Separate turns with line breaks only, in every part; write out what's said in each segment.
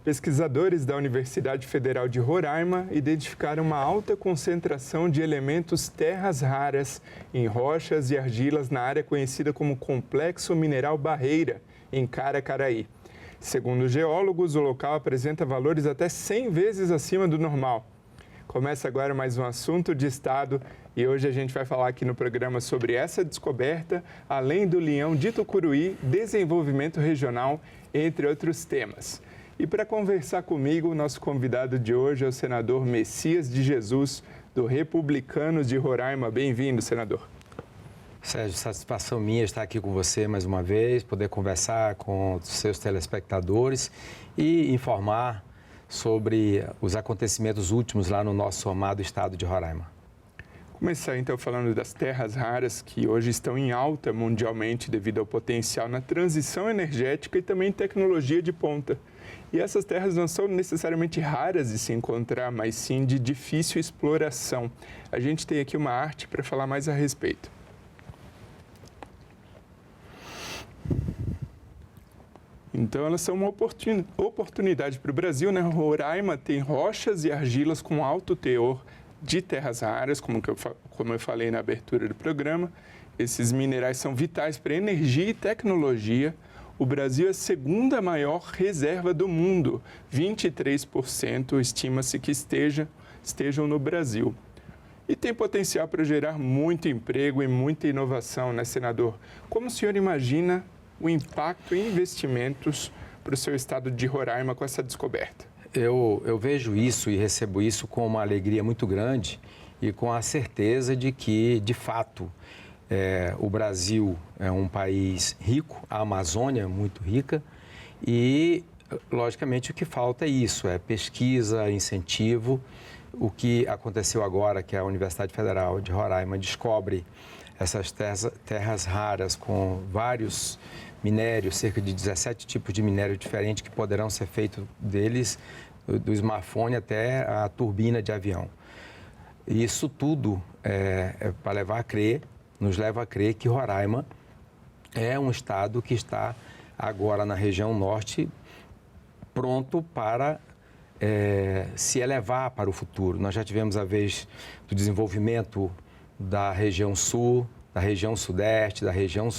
Pesquisadores da Universidade Federal de Roraima identificaram uma alta concentração de elementos terras raras em rochas e argilas na área conhecida como Complexo Mineral Barreira, em Caracaraí. Segundo os geólogos, o local apresenta valores até 100 vezes acima do normal. Começa agora mais um assunto de estado e hoje a gente vai falar aqui no programa sobre essa descoberta, além do Leão de Tucuruí, desenvolvimento regional, entre outros temas. E para conversar comigo, o nosso convidado de hoje é o senador Messias de Jesus, do Republicanos de Roraima. Bem-vindo, senador.
Sérgio, satisfação minha estar aqui com você mais uma vez, poder conversar com os seus telespectadores e informar sobre os acontecimentos últimos lá no nosso amado estado de Roraima.
Começar então falando das terras raras que hoje estão em alta mundialmente devido ao potencial na transição energética e também tecnologia de ponta. E essas terras não são necessariamente raras de se encontrar, mas sim de difícil exploração. A gente tem aqui uma arte para falar mais a respeito. Então, elas são uma oportunidade para o Brasil, né? Roraima tem rochas e argilas com alto teor de terras raras, como eu falei na abertura do programa. Esses minerais são vitais para energia e tecnologia. O Brasil é a segunda maior reserva do mundo. 23% estima-se que estejam no Brasil. E tem potencial para gerar muito emprego e muita inovação, né, senador? Como o senhor imagina o impacto em investimentos para o seu estado de Roraima com essa descoberta?
Eu vejo isso e recebo isso com uma alegria muito grande e com a certeza de que, de fato, o Brasil é um país rico, a Amazônia é muito rica e, logicamente, o que falta é isso, é pesquisa, incentivo. O que aconteceu agora, que a Universidade Federal de Roraima descobre essas terras raras com vários minérios, cerca de 17 tipos de minério diferentes que poderão ser feitos deles, do smartphone até a turbina de avião. Isso tudo para levar a crer, nos leva a crer que Roraima é um estado que está agora na região norte pronto para se elevar para o futuro. Nós já tivemos a vez do desenvolvimento da região sul, da região sudeste, da região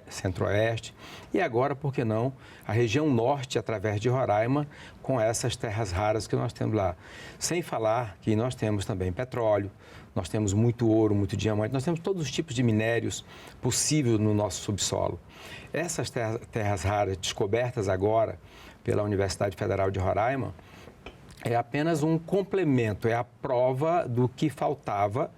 centro-oeste e agora, por que não, a região norte através de Roraima com essas terras raras que nós temos lá. Sem falar que nós temos também petróleo, nós temos muito ouro, muito diamante, nós temos todos os tipos de minérios possíveis no nosso subsolo. Essas terras raras descobertas agora pela Universidade Federal de Roraima é apenas um complemento, é a prova do que faltava,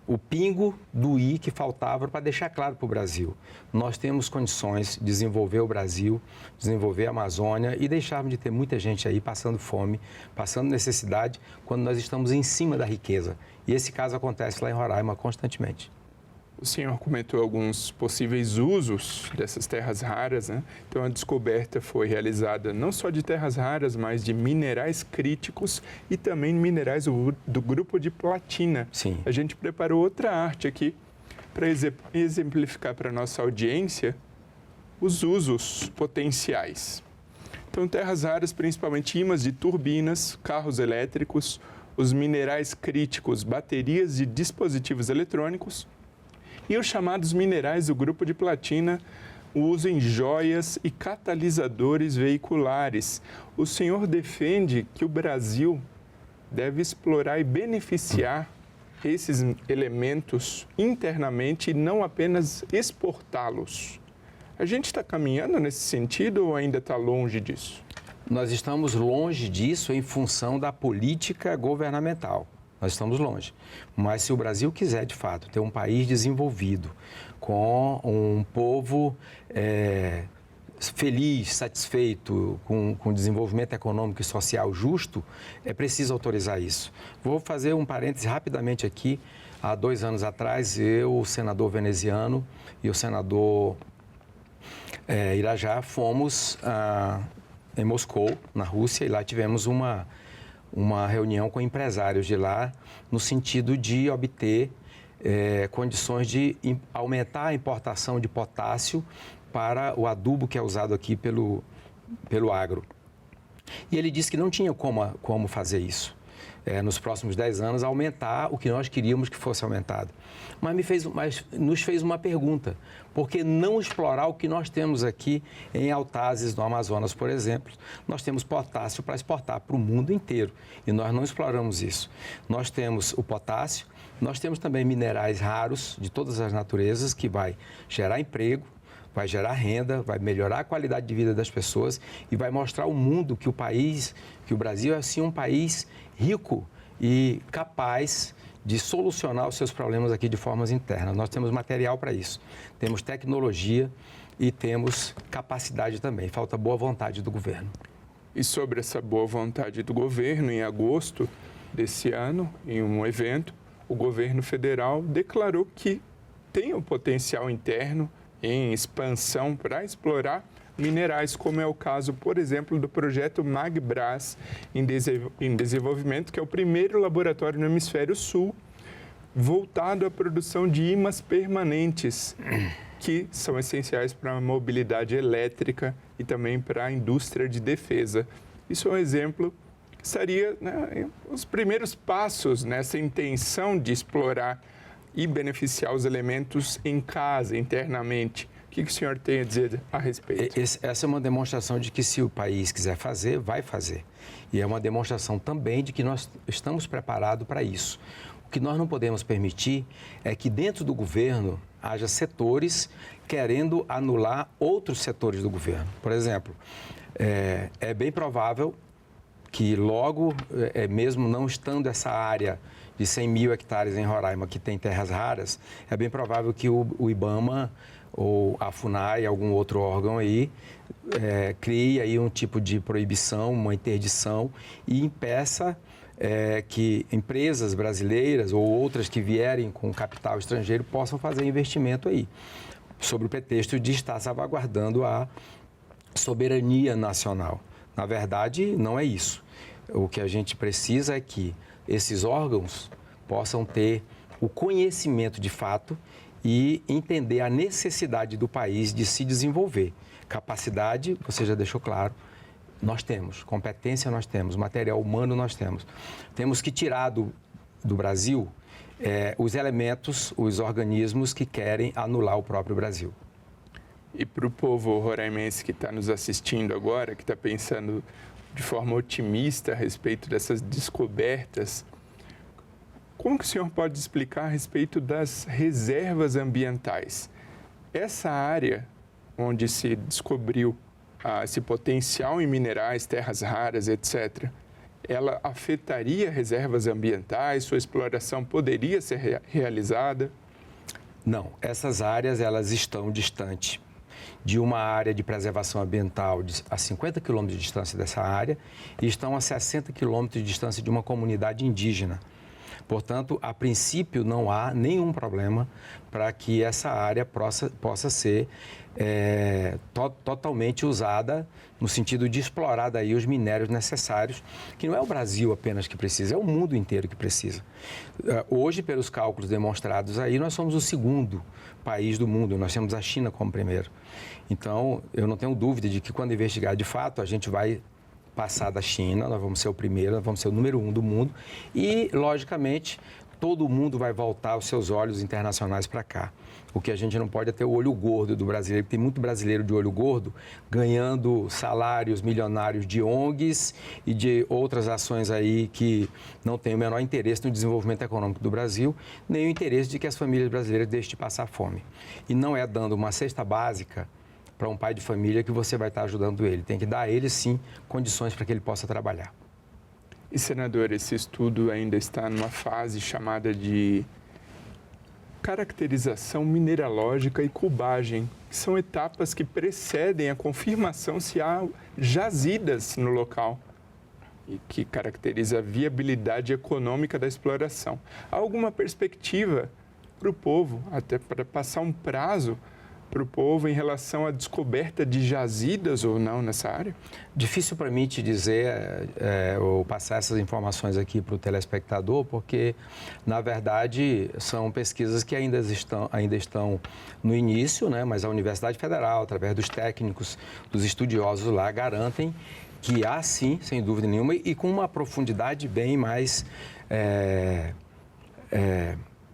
o pingo do i que faltava para deixar claro para o Brasil. Nós temos condições de desenvolver o Brasil, desenvolver a Amazônia e deixarmos de ter muita gente aí passando fome, passando necessidade, quando nós estamos em cima da riqueza. E esse caso acontece lá em Roraima constantemente.
O senhor comentou alguns possíveis usos dessas terras raras, né? Então, a descoberta foi realizada não só de terras raras, mas de minerais críticos e também minerais do grupo de platina.
Sim.
A gente preparou outra arte aqui para exemplificar para a nossa audiência os usos potenciais. Então, terras raras, principalmente ímãs de turbinas, carros elétricos, os minerais críticos, baterias de dispositivos eletrônicos, e os chamados minerais do grupo de platina, o uso em joias e catalisadores veiculares. O senhor defende que o Brasil deve explorar e beneficiar esses elementos internamente e não apenas exportá-los. A gente está caminhando nesse sentido ou ainda está longe disso?
Nós estamos longe disso em função da política governamental. Nós estamos longe. Mas se o Brasil quiser, de fato, ter um país desenvolvido, com um povo feliz, satisfeito, com desenvolvimento econômico e social justo, é preciso autorizar isso. Vou fazer um parêntese rapidamente aqui. Há 2 anos atrás, eu, o senador veneziano e o senador Irajá fomos em Moscou, na Rússia, e lá tivemos uma reunião com empresários de lá, no sentido de obter condições de aumentar a importação de potássio para o adubo que é usado aqui pelo agro. E ele disse que não tinha como fazer isso. Nos próximos 10 anos, aumentar o que nós queríamos que fosse aumentado. Mas nos fez uma pergunta: por que não explorar o que nós temos aqui em Altazes, no Amazonas, por exemplo? Nós temos potássio para exportar para o mundo inteiro e nós não exploramos isso. Nós temos o potássio, nós temos também minerais raros de todas as naturezas que vai gerar emprego, vai gerar renda, vai melhorar a qualidade de vida das pessoas e vai mostrar ao mundo que o Brasil é sim um país rico e capaz de solucionar os seus problemas aqui de formas internas. Nós temos material para isso, temos tecnologia e temos capacidade também. Falta boa vontade do governo.
E sobre essa boa vontade do governo, em agosto desse ano, em um evento, o governo federal declarou que tem o potencial interno em expansão para explorar minerais, como é o caso, por exemplo, do projeto MagBras em desenvolvimento, que é o primeiro laboratório no Hemisfério Sul voltado à produção de ímãs permanentes, que são essenciais para a mobilidade elétrica e também para a indústria de defesa. Isso é um exemplo que seria, né, os primeiros passos nessa intenção de explorar e beneficiar os elementos em casa, internamente. O que o senhor tem a dizer a respeito?
Essa é uma demonstração de que se o país quiser fazer, vai fazer. E é uma demonstração também de que nós estamos preparados para isso. O que nós não podemos permitir é que dentro do governo haja setores querendo anular outros setores do governo. Por exemplo, é bem provável que logo, mesmo não estando essa área de 100 mil hectares em Roraima, que tem terras raras, é bem provável que o IBAMA ou a FUNAI, algum outro órgão aí, crie aí um tipo de proibição, uma interdição e impeça que empresas brasileiras ou outras que vierem com capital estrangeiro possam fazer investimento aí, sob o pretexto de estar salvaguardando a soberania nacional. Na verdade, não é isso. O que a gente precisa é que esses órgãos possam ter o conhecimento de fato e entender a necessidade do país de se desenvolver. Capacidade, você já deixou claro, nós temos. Competência, nós temos. Material humano, nós temos. Temos que tirar do Brasil os elementos, os organismos que querem anular o próprio Brasil.
E para o povo roraimense que está nos assistindo agora, que está pensando de forma otimista a respeito dessas descobertas, como que o senhor pode explicar a respeito das reservas ambientais? Essa área onde se descobriu esse potencial em minerais, terras raras, etc., ela afetaria reservas ambientais? Sua exploração poderia ser realizada?
Não, essas áreas elas estão distantes de uma área de preservação ambiental a 50 quilômetros de distância dessa área e estão a 60 quilômetros de distância de uma comunidade indígena. Portanto, a princípio, não há nenhum problema para que essa área possa ser totalmente usada no sentido de explorar daí os minérios necessários, que não é o Brasil apenas que precisa, é o mundo inteiro que precisa. Hoje, pelos cálculos demonstrados aí, nós somos o segundo país do mundo, nós temos a China como primeiro. Então, eu não tenho dúvida de que quando investigar de fato, a gente vai passar da China, nós vamos ser o primeiro, nós vamos ser o número 1 do mundo e, logicamente, todo mundo vai voltar os seus olhos internacionais para cá. O que a gente não pode é ter o olho gordo do brasileiro, porque tem muito brasileiro de olho gordo ganhando salários milionários de ONGs e de outras ações aí que não têm o menor interesse no desenvolvimento econômico do Brasil, nem o interesse de que as famílias brasileiras deixem de passar fome. E não é dando uma cesta básica para um pai de família que você vai estar ajudando ele. Tem que dar a ele, sim, condições para que ele possa trabalhar.
E, senador, esse estudo ainda está numa fase chamada de caracterização mineralógica e cubagem, que são etapas que precedem a confirmação se há jazidas no local e que caracteriza a viabilidade econômica da exploração. Há alguma perspectiva para o povo, até para passar um prazo para o povo em relação à descoberta de jazidas ou não nessa área?
Difícil para mim te dizer ou passar essas informações aqui para o telespectador, porque, na verdade, são pesquisas que ainda estão no início, né? Mas a Universidade Federal, através dos técnicos, dos estudiosos lá, garantem que há sim, sem dúvida nenhuma, e com uma profundidade bem mais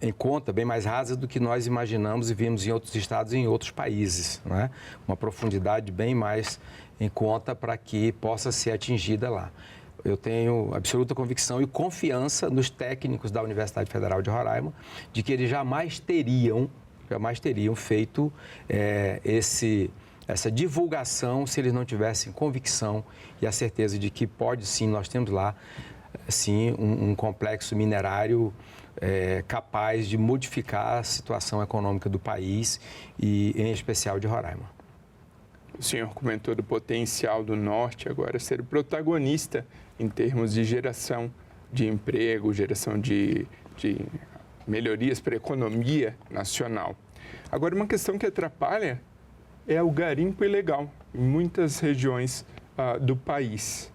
em conta, bem mais rasa do que nós imaginamos e vimos em outros estados e em outros países, né? Uma profundidade bem mais em conta para que possa ser atingida lá. Eu tenho absoluta convicção e confiança nos técnicos da Universidade Federal de Roraima de que eles jamais teriam feito essa divulgação se eles não tivessem convicção e a certeza de que pode sim, nós temos lá sim um complexo minerário capaz de modificar a situação econômica do país e, em especial, de Roraima.
O senhor comentou do potencial do Norte agora ser protagonista em termos de geração de emprego, geração de melhorias para a economia nacional. Agora, uma questão que atrapalha é o garimpo ilegal em muitas regiões do país.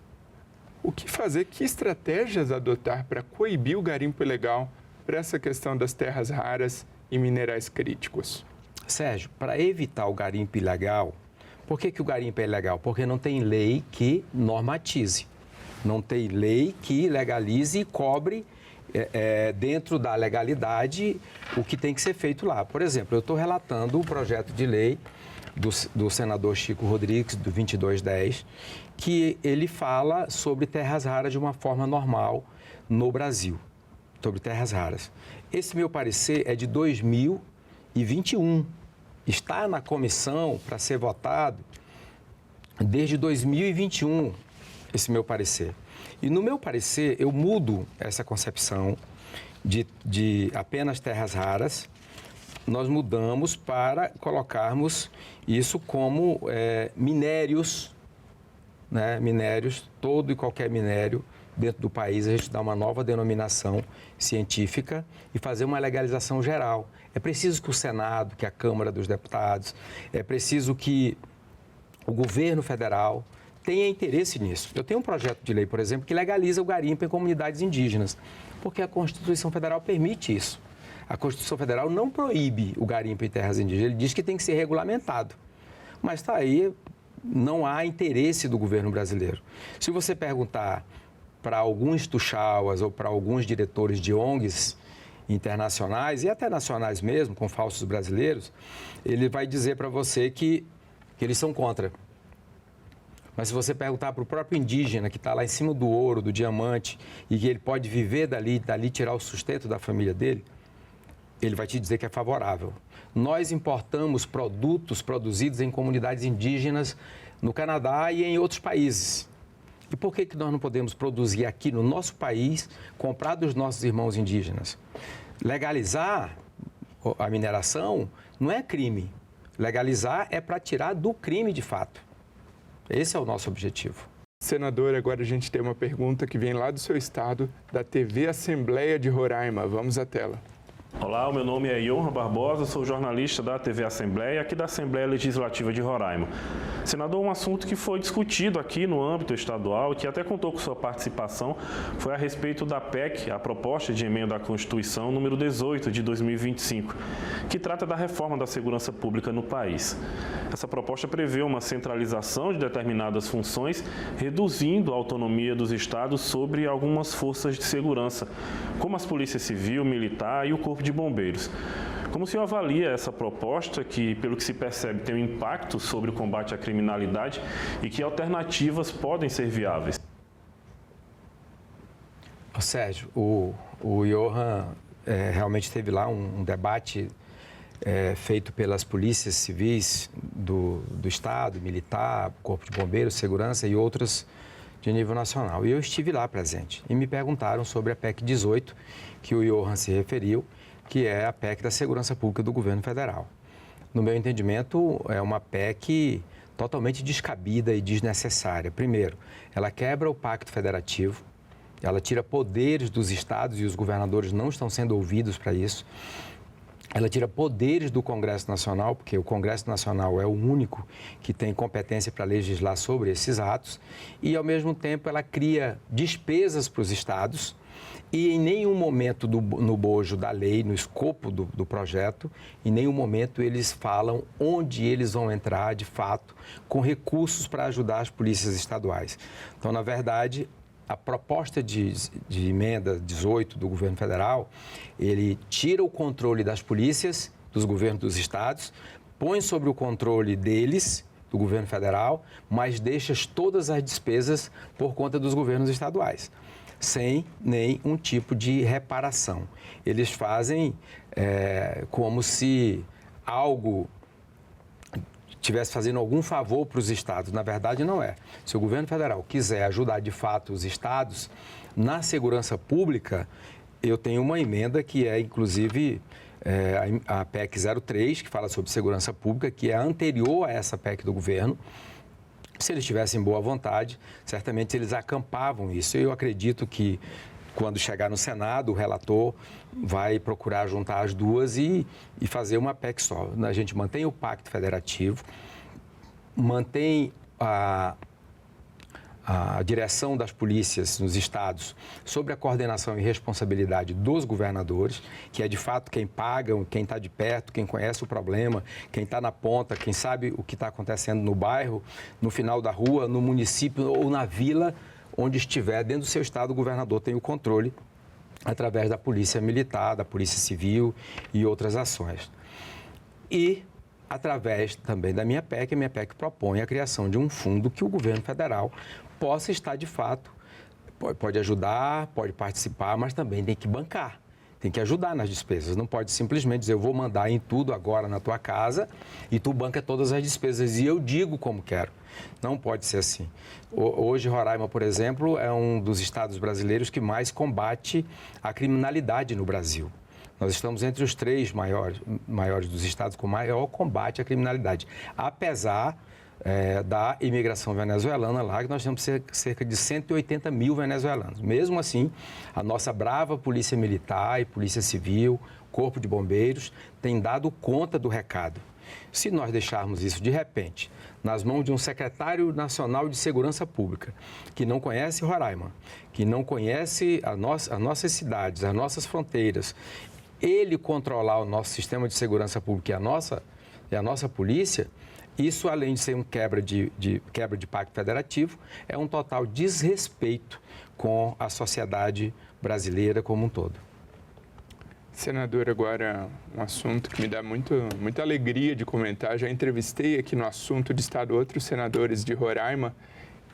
O que fazer, que estratégias adotar para coibir o garimpo ilegal para essa questão das terras raras e minerais críticos?
Sérgio, para evitar o garimpo ilegal, por que o garimpo é ilegal? Porque não tem lei que normatize, não tem lei que legalize e cobre dentro da legalidade o que tem que ser feito lá. Por exemplo, eu estou relatando o projeto de lei do senador Chico Rodrigues, do 2210, que ele fala sobre terras raras de uma forma normal no Brasil, sobre terras raras. Esse meu parecer é de 2021, está na comissão para ser votado desde 2021, esse meu parecer. E no meu parecer, eu mudo essa concepção de apenas terras raras, nós mudamos para colocarmos isso como minérios, né? Minérios, todo e qualquer minério dentro do país, a gente dá uma nova denominação científica e fazer uma legalização geral. É preciso que o Senado, que a Câmara dos Deputados, é preciso que o governo federal tenha interesse nisso. Eu tenho um projeto de lei, por exemplo, que legaliza o garimpo em comunidades indígenas, porque a Constituição Federal permite isso. A Constituição Federal não proíbe o garimpo em terras indígenas, ele diz que tem que ser regulamentado. Mas está aí, não há interesse do governo brasileiro. Se você perguntar para alguns tuxauas ou para alguns diretores de ONGs internacionais e até nacionais mesmo, com falsos brasileiros, ele vai dizer para você que eles são contra. Mas se você perguntar para o próprio indígena que está lá em cima do ouro, do diamante, e que ele pode viver dali tirar o sustento da família dele, ele vai te dizer que é favorável. Nós importamos produtos produzidos em comunidades indígenas no Canadá e em outros países. E por que nós não podemos produzir aqui no nosso país, comprar dos nossos irmãos indígenas? Legalizar a mineração não é crime. Legalizar é para tirar do crime de fato. Esse é o nosso objetivo.
Senador, agora a gente tem uma pergunta que vem lá do seu estado, da TV Assembleia de Roraima. Vamos à tela.
Olá, o meu nome é Johan Barbosa, sou jornalista da TV Assembleia, aqui da Assembleia Legislativa de Roraima. Senador, um assunto que foi discutido aqui no âmbito estadual e que até contou com sua participação foi a respeito da PEC, a Proposta de Emenda à Constituição, número 18 de 2025, que trata da reforma da segurança pública no país. Essa proposta prevê uma centralização de determinadas funções, reduzindo a autonomia dos estados sobre algumas forças de segurança, como as polícias civil, militar e o Corpo de Bombeiros. Como o senhor avalia essa proposta, que, pelo que se percebe, tem um impacto sobre o combate à criminalidade e que alternativas podem ser viáveis?
Sérgio, o Johan realmente teve lá um debate feito pelas polícias civis do Estado, militar, Corpo de Bombeiros, Segurança e outras de nível nacional. E eu estive lá presente e me perguntaram sobre a PEC 18, que o Johan se referiu, que é a PEC da Segurança Pública do Governo Federal. No meu entendimento, é uma PEC totalmente descabida e desnecessária. Primeiro, ela quebra o Pacto Federativo, ela tira poderes dos estados e os governadores não estão sendo ouvidos para isso. ela tira poderes do Congresso Nacional, porque o Congresso Nacional é o único que tem competência para legislar sobre esses atos, e, ao mesmo tempo, ela cria despesas para os estados e, em nenhum momento no bojo da lei, no escopo do projeto, em nenhum momento eles falam onde eles vão entrar, de fato, com recursos para ajudar as polícias estaduais. Então, na verdade, a proposta de emenda 18 do governo federal, ele tira o controle das polícias, dos governos dos estados, põe sobre o controle deles, do governo federal, mas deixa todas as despesas por conta dos governos estaduais, sem nenhum tipo de reparação. Eles fazem como se algo estivesse fazendo algum favor para os estados. Na verdade, não é. Se o governo federal quiser ajudar, de fato, os estados na segurança pública, eu tenho uma emenda que é, inclusive, a PEC 03, que fala sobre segurança pública, que é anterior a essa PEC do governo. Se eles tivessem boa vontade, certamente eles acampavam isso. Eu acredito que, quando chegar no Senado, o relator vai procurar juntar as duas e fazer uma PEC só. A gente mantém o Pacto Federativo, mantém a direção das polícias nos estados sobre a coordenação e responsabilidade dos governadores, que é, de fato, quem paga, quem está de perto, quem conhece o problema, quem está na ponta, quem sabe o que está acontecendo no bairro, no final da rua, no município ou na vila, onde estiver, dentro do seu estado, o governador tem o controle através da polícia militar, da polícia civil e outras ações. E, através também da minha PEC, a minha PEC propõe a criação de um fundo que o governo federal possa estar, de fato, pode ajudar, pode participar, mas também tem que bancar. Tem que ajudar nas despesas, não pode simplesmente dizer, eu vou mandar em tudo agora na tua casa e tu banca todas as despesas e eu digo como quero. Não pode ser assim. Hoje, Roraima, por exemplo, é um dos estados brasileiros que mais combate a criminalidade no Brasil. Nós estamos entre os 3 maiores dos estados com maior combate à criminalidade, apesar da imigração venezuelana lá, que nós temos cerca de 180 mil venezuelanos. Mesmo assim, a nossa brava polícia militar e polícia civil, corpo de bombeiros, tem dado conta do recado. Se nós deixarmos isso, de repente, nas mãos de um secretário nacional de segurança pública, que não conhece Roraima, que não conhece as nossas cidades, as nossas fronteiras, ele controlar o nosso sistema de segurança pública e a nossa polícia, isso, além de ser um quebra de pacto federativo, é um total desrespeito com a sociedade brasileira como um todo.
Senador, agora um assunto que me dá muita alegria de comentar. Já entrevistei aqui no Assunto de Estado outros senadores de Roraima.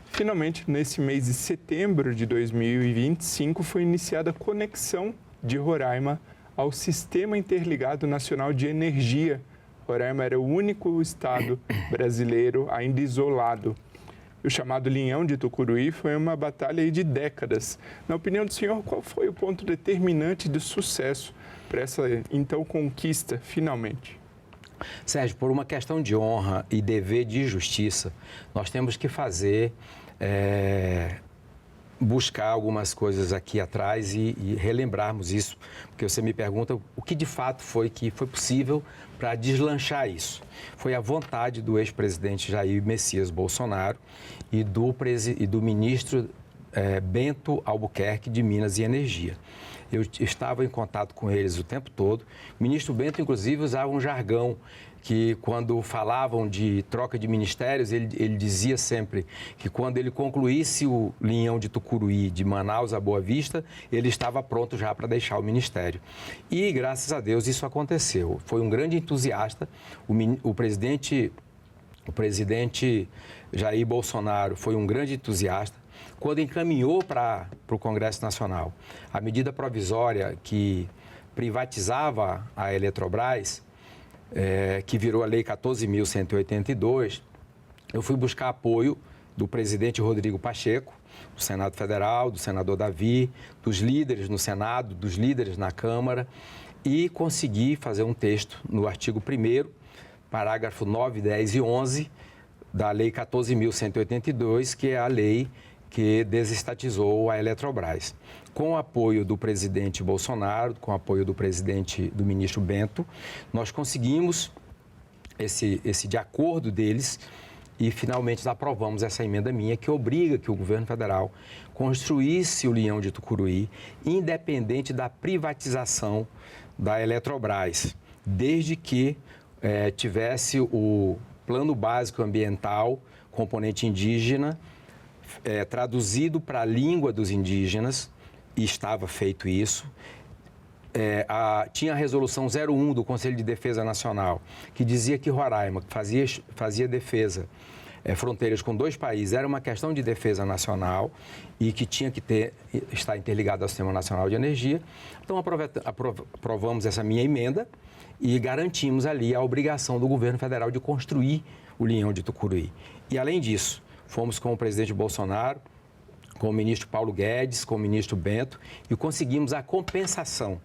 Finalmente, nesse mês de setembro de 2025, foi iniciada a conexão de Roraima ao Sistema Interligado Nacional de Energia. Roraima era o único estado brasileiro ainda isolado. O chamado Linhão de Tucuruí foi uma batalha de décadas. Na opinião do senhor, qual foi o ponto determinante de sucesso para essa, então, conquista, finalmente?
Sérgio, por uma questão de honra e dever de justiça, nós temos que buscar algumas coisas aqui atrás e relembrarmos isso, porque você me pergunta o que de fato foi que foi possível para deslanchar isso. Foi a vontade do ex-presidente Jair Messias Bolsonaro e do ministro Bento Albuquerque de Minas e Energia. Eu estava em contato com eles o tempo todo. O ministro Bento, inclusive, usava um jargão que, quando falavam de troca de ministérios, ele dizia sempre que, quando ele concluísse o Linhão de Tucuruí, de Manaus a Boa Vista, ele estava pronto já para deixar o ministério. E, graças a Deus, isso aconteceu. Foi um grande entusiasta. O presidente Jair Bolsonaro foi um grande entusiasta. Quando encaminhou para o Congresso Nacional a medida provisória que privatizava a Eletrobras, que virou a Lei 14.182, eu fui buscar apoio do presidente Rodrigo Pacheco, do Senado Federal, do senador Davi, dos líderes no Senado, dos líderes na Câmara, e consegui fazer um texto no artigo 1º, parágrafo 9, 10 e 11, da Lei 14.182, que é a lei que desestatizou a Eletrobras. Com o apoio do presidente Bolsonaro, com o apoio do ministro Bento, nós conseguimos esse de acordo deles e finalmente aprovamos essa emenda minha que obriga que o governo federal construísse o Leão de Tucuruí, independente da privatização da Eletrobras, desde que tivesse o plano básico ambiental, componente indígena, traduzido para a língua dos indígenas, e estava feito isso. Tinha a resolução 01 do Conselho de Defesa Nacional, que dizia que Roraima, que fazia defesa, fronteiras com 2 países, era uma questão de defesa nacional e que tinha que estar interligado ao Sistema Nacional de Energia. Então, aprovamos essa minha emenda e garantimos ali a obrigação do governo federal de construir o Leão de Tucuruí. E, além disso, fomos com o presidente Bolsonaro, com o ministro Paulo Guedes, com o ministro Bento e conseguimos a compensação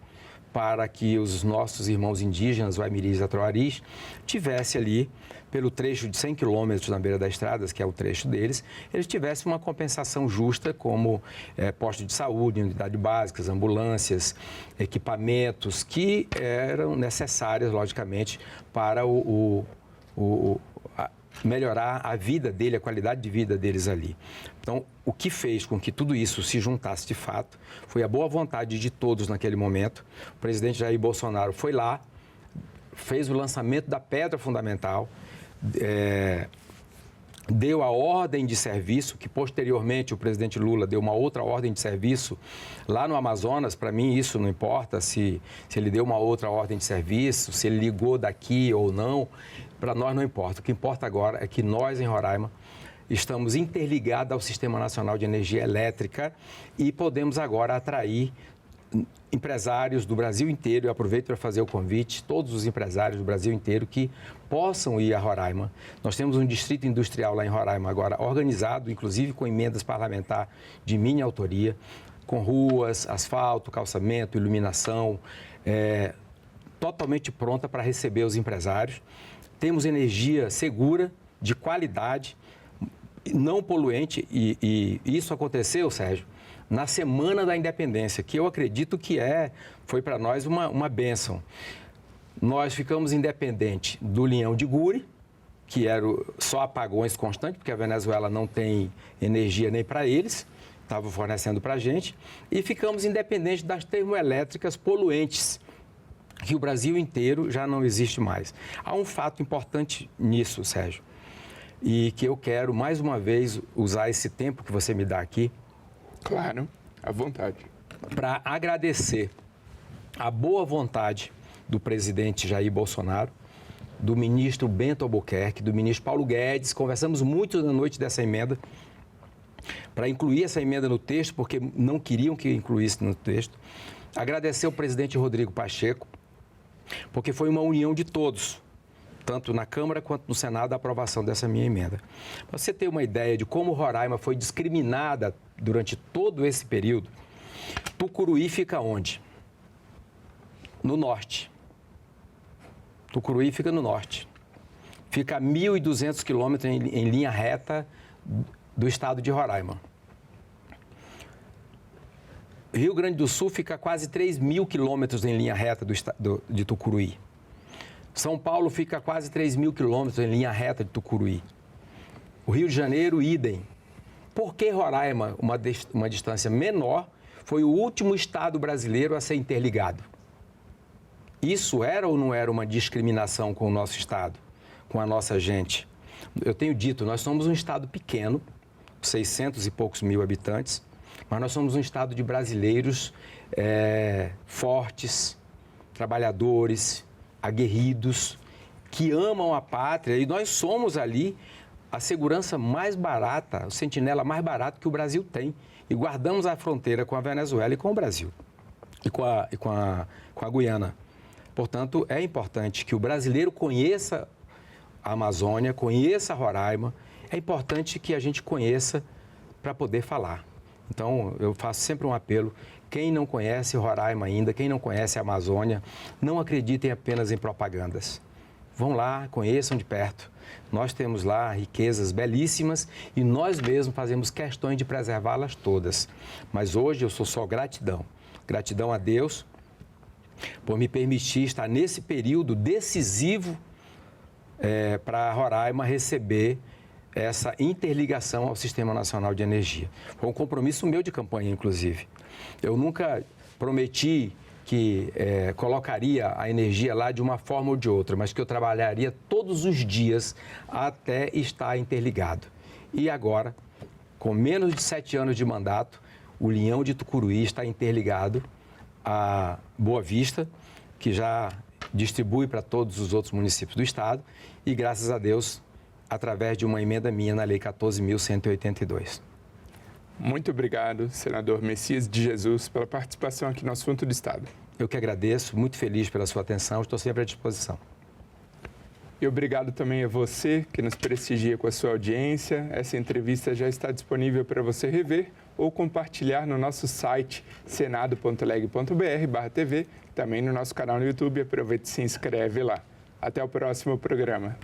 para que os nossos irmãos indígenas, o Aimiris e Atoaris, tivesse ali, pelo trecho de 100 quilômetros na beira das estradas, que é o trecho deles, eles tivessem uma compensação justa, como postos de saúde, unidades básicas, ambulâncias, equipamentos, que eram necessários, logicamente, para melhorar a vida dele, a qualidade de vida deles ali. Então, o que fez com que tudo isso se juntasse de fato foi a boa vontade de todos naquele momento. O presidente Jair Bolsonaro foi lá, fez o lançamento da pedra fundamental, deu a ordem de serviço, que posteriormente o presidente Lula deu uma outra ordem de serviço lá no Amazonas. Para mim isso não importa se ele deu uma outra ordem de serviço, se ele ligou daqui ou não, para nós não importa. O que importa agora é que nós em Roraima estamos interligados ao Sistema Nacional de Energia Elétrica e podemos agora atrair empresários do Brasil inteiro. Eu aproveito para fazer o convite, todos os empresários do Brasil inteiro que possam ir a Roraima. Nós temos um distrito industrial lá em Roraima agora organizado, inclusive com emendas parlamentares de minha autoria, com ruas, asfalto, calçamento, iluminação, totalmente pronta para receber os empresários. Temos energia segura, de qualidade, não poluente e isso aconteceu, Sérgio, na Semana da Independência, que eu acredito que foi para nós uma bênção. Nós ficamos independentes do Leão de Guri, que era só apagões constantes, porque a Venezuela não tem energia nem para eles, estava fornecendo para a gente, e ficamos independentes das termoelétricas poluentes, que o Brasil inteiro já não existe mais. Há um fato importante nisso, Sérgio, e que eu quero, mais uma vez, usar esse tempo que você me dá aqui.
Claro, à vontade.
Para agradecer a boa vontade do presidente Jair Bolsonaro, do ministro Bento Albuquerque, do ministro Paulo Guedes. Conversamos muito na noite dessa emenda, para incluir essa emenda no texto, porque não queriam que incluísse no texto. Agradecer ao presidente Rodrigo Pacheco, porque foi uma união de todos, tanto na Câmara quanto no Senado, a aprovação dessa minha emenda. Para você ter uma ideia de como Roraima foi discriminada durante todo esse período, Tucuruí fica onde? No norte. Tucuruí fica no norte. Fica a 1.200 quilômetros em linha reta do estado de Roraima. Rio Grande do Sul fica a quase 3.000 quilômetros em linha reta de Tucuruí. São Paulo fica a quase 3.000 quilômetros em linha reta de Tucuruí. O Rio de Janeiro, idem. Por que Roraima, uma distância menor, foi o último estado brasileiro a ser interligado? Isso era ou não era uma discriminação com o nosso estado, com a nossa gente? Eu tenho dito, nós somos um estado pequeno, 600 e poucos mil habitantes, mas nós somos um estado de brasileiros fortes, trabalhadores, aguerridos, que amam a pátria, e nós somos ali a segurança mais barata, o sentinela mais barato que o Brasil tem, e guardamos a fronteira com a Venezuela e com o Brasil, e com a Guiana. Portanto, é importante que o brasileiro conheça a Amazônia, conheça Roraima, é importante que a gente conheça para poder falar. Então, eu faço sempre um apelo, quem não conhece Roraima ainda, quem não conhece a Amazônia, não acreditem apenas em propagandas. vão lá, conheçam de perto. Nós temos lá riquezas belíssimas e nós mesmos fazemos questões de preservá-las todas. Mas hoje eu sou só gratidão. Gratidão a Deus por me permitir estar nesse período decisivo para Roraima receber essa interligação ao Sistema Nacional de Energia. Foi um compromisso meu de campanha, inclusive. Eu nunca prometi que colocaria a energia lá de uma forma ou de outra, mas que eu trabalharia todos os dias até estar interligado. E agora, com menos de 7 anos de mandato, o Linhão de Tucuruí está interligado a Boa Vista, que já distribui para todos os outros municípios do estado e, graças a Deus, através de uma emenda minha na Lei 14.182.
Muito obrigado, senador Messias de Jesus, pela participação aqui no Assunto do Estado.
Eu que agradeço, muito feliz pela sua atenção, estou sempre à disposição.
E obrigado também a você que nos prestigia com a sua audiência. Essa entrevista já está disponível para você rever ou compartilhar no nosso site senado.leg.br/tv, também no nosso canal no YouTube. Aproveite e se inscreve lá. Até o próximo programa.